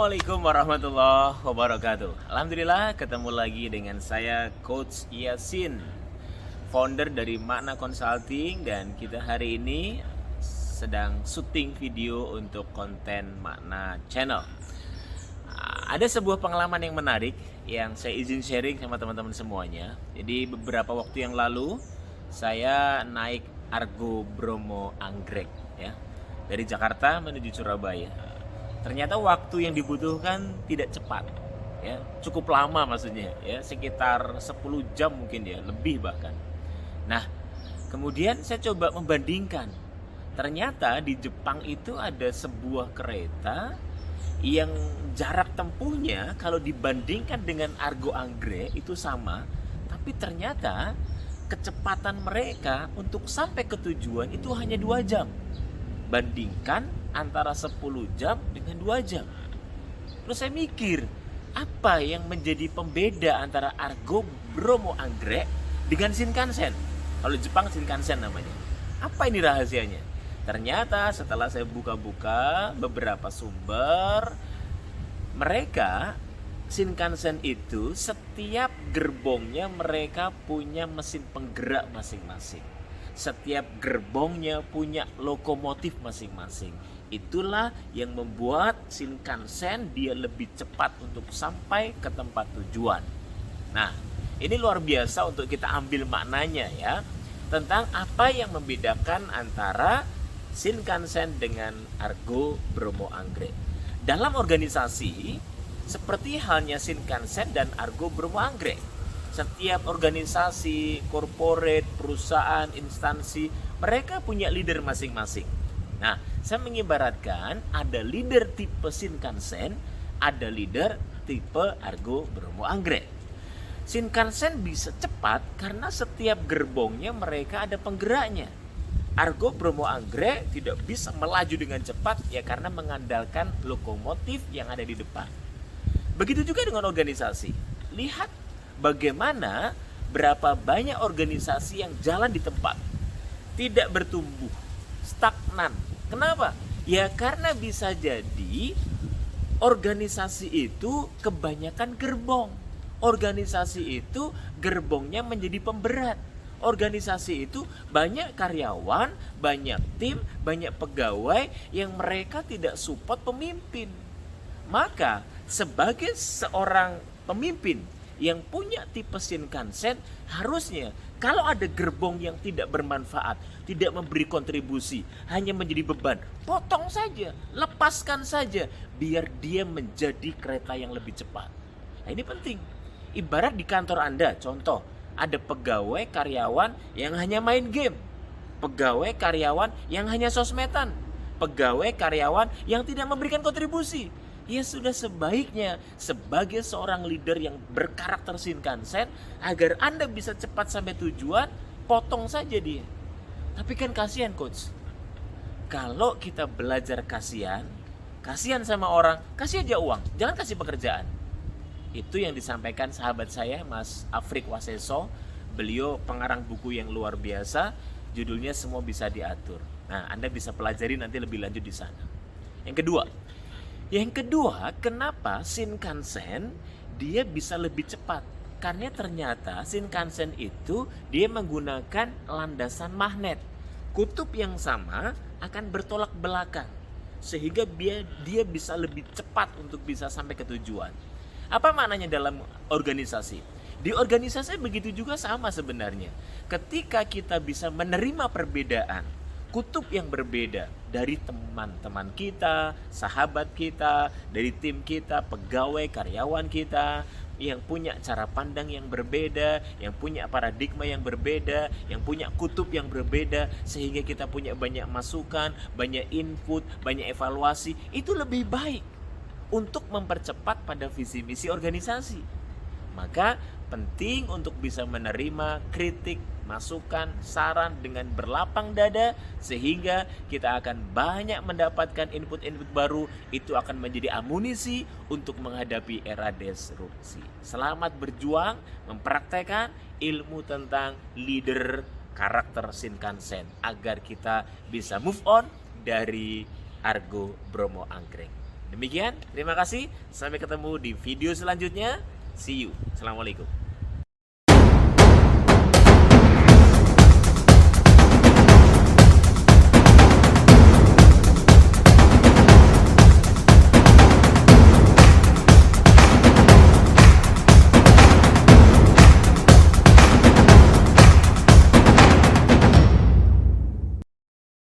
Assalamualaikum warahmatullahi wabarakatuh. Alhamdulillah ketemu lagi dengan saya Coach Yasin, founder dari Makna Consulting, dan kita hari ini sedang syuting video untuk konten Makna Channel. Ada sebuah pengalaman yang menarik yang saya izin sharing sama teman-teman semuanya. Jadi beberapa waktu yang lalu saya naik Argo Bromo Anggrek ya, dari Jakarta menuju Surabaya. Ternyata waktu yang dibutuhkan tidak cepat ya, cukup lama maksudnya ya, sekitar 10 jam mungkin ya, lebih bahkan. Nah, kemudian saya coba membandingkan. Ternyata di Jepang itu ada sebuah kereta yang jarak tempuhnya kalau dibandingkan dengan Argo Anggrek itu sama, tapi ternyata kecepatan mereka untuk sampai ke tujuan itu hanya 2 jam. Bandingkan antara 10 jam dengan 2 jam. Terus saya mikir, apa yang menjadi pembeda antara Argo Bromo Anggrek dengan Shinkansen? Kalau Jepang Shinkansen namanya. Apa ini rahasianya? Ternyata setelah saya buka-buka beberapa sumber, mereka Shinkansen itu setiap gerbongnya mereka punya mesin penggerak masing-masing. Setiap gerbongnya punya lokomotif masing-masing. Itulah yang membuat Shinkansen dia lebih cepat untuk sampai ke tempat tujuan. Nah, ini luar biasa untuk kita ambil maknanya ya, tentang apa yang membedakan antara Shinkansen dengan Argo Bromo Anggrek. Dalam organisasi, seperti halnya Shinkansen dan Argo Bromo Anggrek, setiap organisasi, corporate, perusahaan, instansi, mereka punya leader masing-masing. Nah, saya mengibaratkan ada leader tipe Shinkansen, ada leader tipe Argo Bromo Anggrek. Shinkansen bisa cepat karena setiap gerbongnya mereka ada penggeraknya. Argo Bromo Anggrek tidak bisa melaju dengan cepat ya karena mengandalkan lokomotif yang ada di depan. Begitu juga dengan organisasi. Lihat bagaimana berapa banyak organisasi yang jalan di tempat, tidak bertumbuh, stagnan. Kenapa? Ya karena bisa jadi organisasi itu kebanyakan gerbong. Organisasi itu gerbongnya menjadi pemberat. Organisasi itu banyak karyawan, banyak tim, banyak pegawai yang mereka tidak support pemimpin. Maka sebagai seorang pemimpin yang punya tipe Shinkansen, harusnya kalau ada gerbong yang tidak bermanfaat, tidak memberi kontribusi, hanya menjadi beban, potong saja, lepaskan saja, biar dia menjadi kereta yang lebih cepat. Nah, ini penting. Ibarat di kantor Anda, contoh, ada pegawai karyawan yang hanya main game, pegawai karyawan yang hanya sosmedan, pegawai karyawan yang tidak memberikan kontribusi. Ya sudah, sebaiknya sebagai seorang leader yang berkarakter Shinkansen, agar Anda bisa cepat sampai tujuan, potong saja dia. Tapi kan kasihan coach, kalau kita belajar kasihan sama orang, kasih aja uang, jangan kasih pekerjaan. Itu yang disampaikan sahabat saya Mas Afrik Waseso. Beliau pengarang buku yang luar biasa, judulnya Semua Bisa Diatur. Nah, Anda bisa pelajari nanti lebih lanjut di sana. Yang kedua, kenapa Shinkansen dia bisa lebih cepat? Karena ternyata Shinkansen itu dia menggunakan landasan magnet. Kutub yang sama akan bertolak belakang, sehingga dia bisa lebih cepat untuk bisa sampai ke tujuan. Apa maknanya dalam organisasi? Di organisasi begitu juga sama sebenarnya. Ketika kita bisa menerima perbedaan, kutub yang berbeda dari teman-teman kita, sahabat kita, dari tim kita, pegawai, karyawan kita, yang punya cara pandang yang berbeda, yang punya paradigma yang berbeda, yang punya kutub yang berbeda, sehingga kita punya banyak masukan, banyak input, banyak evaluasi, itu lebih baik untuk mempercepat pada visi misi organisasi. Maka penting untuk bisa menerima kritik, masukan, saran dengan berlapang dada, sehingga kita akan banyak mendapatkan input-input baru. Itu akan menjadi amunisi untuk menghadapi era disrupsi. Selamat berjuang mempraktekkan ilmu tentang leader karakter Shinkansen agar kita bisa move on dari Argo Bromo Anggrek. Demikian, terima kasih. Sampai ketemu di video selanjutnya. See you. Assalamualaikum.